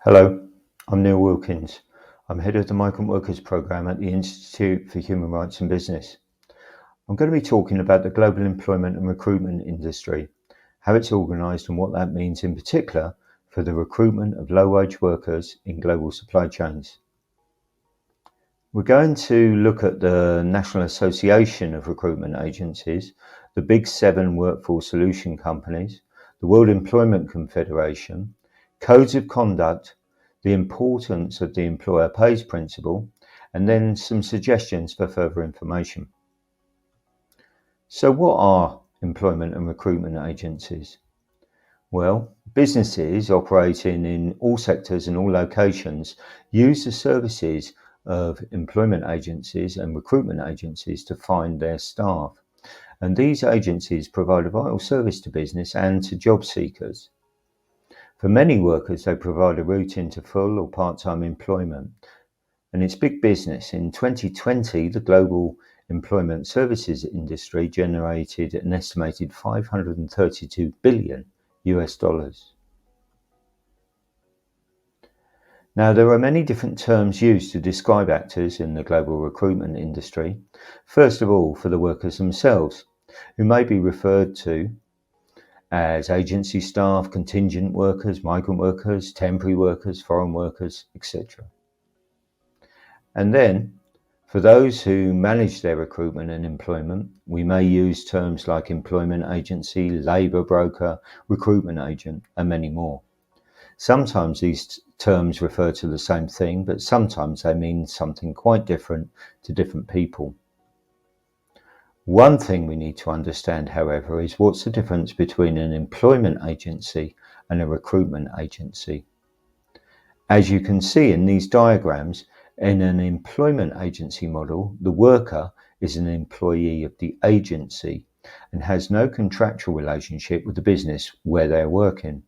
Hello, I'm Neill Wilkins. I'm head of the Migrant Workers Programme at the Institute for Human Rights and Business. I'm going to be talking about the global employment and recruitment industry, how it's organised and what that means in particular for the recruitment of low-wage workers in global supply chains. We're going to look at the National Association of Recruitment Agencies, the Big Seven workforce solution companies, the World Employment Confederation, codes of conduct, the importance of the employer pays principle, and then some suggestions for further information. So what are employment and recruitment agencies? Well, businesses operating in all sectors and all locations use the services of employment agencies and recruitment agencies to find their staff. And these agencies provide a vital service to business and to job seekers. For many workers, they provide a route into full or part-time employment. And it's big business. In 2020, the global employment services industry generated an estimated $532 billion. Now, there are many different terms used to describe actors in the global recruitment industry. First of all, for the workers themselves, who may be referred to as agency staff, contingent workers, migrant workers, temporary workers, foreign workers, etc. And then, for those who manage their recruitment and employment, we may use terms like employment agency, labour broker, recruitment agent, and many more. Sometimes these terms refer to the same thing, but sometimes they mean something quite different to different people. One thing we need to understand, however, is what's the difference between an employment agency and a recruitment agency. As you can see in these diagrams, in an employment agency model, the worker is an employee of the agency and has no contractual relationship with the business where they're working.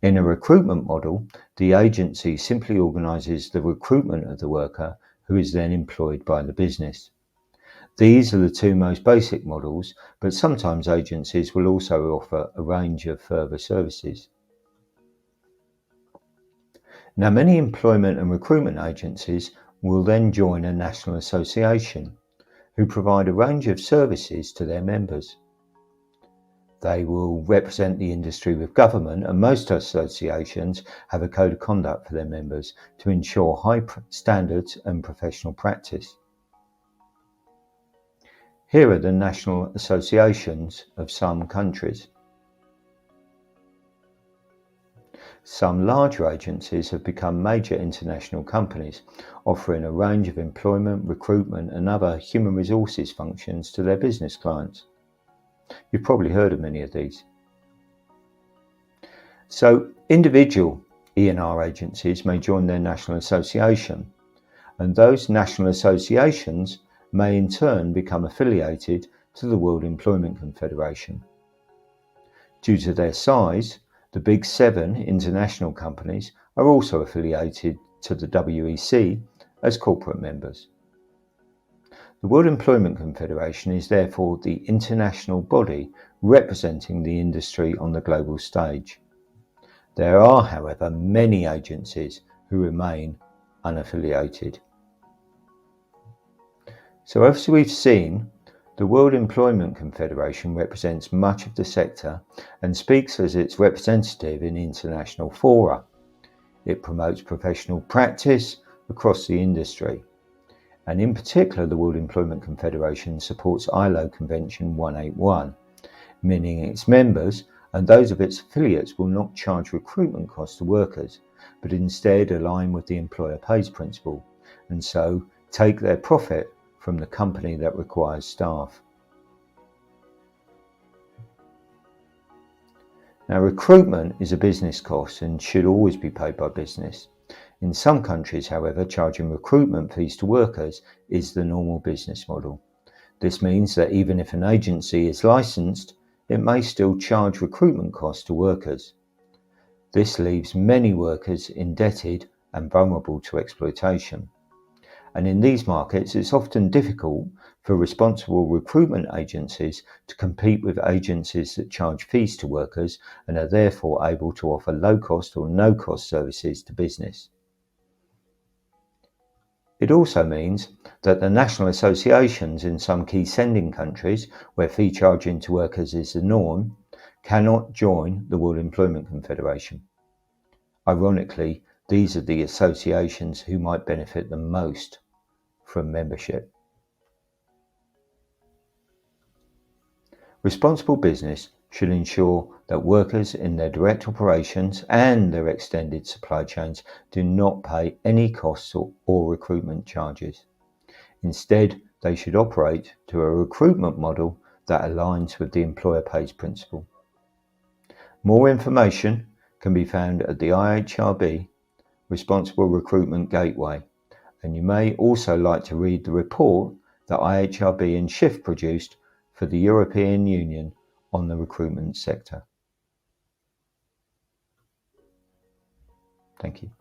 In a recruitment model, the agency simply organises the recruitment of the worker who is then employed by the business. These are the two most basic models, but sometimes agencies will also offer a range of further services. Now, many employment and recruitment agencies will then join a national association who provide a range of services to their members. They will represent the industry with government, and most associations have a code of conduct for their members to ensure high standards and professional practice. Here are the national associations of some countries. Some larger agencies have become major international companies, offering a range of employment, recruitment, and other human resources functions to their business clients. You've probably heard of many of these. So, individual E&R agencies may join their national association, and those national associations may in turn become affiliated to the World Employment Confederation. Due to their size, the Big Seven international companies are also affiliated to the WEC as corporate members. The World Employment Confederation is therefore the international body representing the industry on the global stage. There are, however, many agencies who remain unaffiliated. So as we've seen, the World Employment Confederation represents much of the sector and speaks as its representative in international fora. It promotes professional practice across the industry. And in particular, the World Employment Confederation supports ILO Convention 181, meaning its members and those of its affiliates will not charge recruitment costs to workers, but instead align with the employer pays principle, and so take their profit from the company that requires staff. Now, recruitment is a business cost and should always be paid by business. In some countries, however, charging recruitment fees to workers is the normal business model. This means that even if an agency is licensed, it may still charge recruitment costs to workers. This leaves many workers indebted and vulnerable to exploitation. And in these markets, it's often difficult for responsible recruitment agencies to compete with agencies that charge fees to workers and are therefore able to offer low-cost or no-cost services to business. It also means that the national associations in some key sending countries, where fee charging to workers is the norm, cannot join the World Employment Confederation. Ironically, these are the associations who might benefit the most from membership. Responsible business should ensure that workers in their direct operations and their extended supply chains do not pay any costs or recruitment charges. Instead, they should operate to a recruitment model that aligns with the employer pays principle. More information can be found at the IHRB Responsible Recruitment Gateway, and you may also like to read the report that IHRB and Shift produced for the European Union on the recruitment sector. Thank you.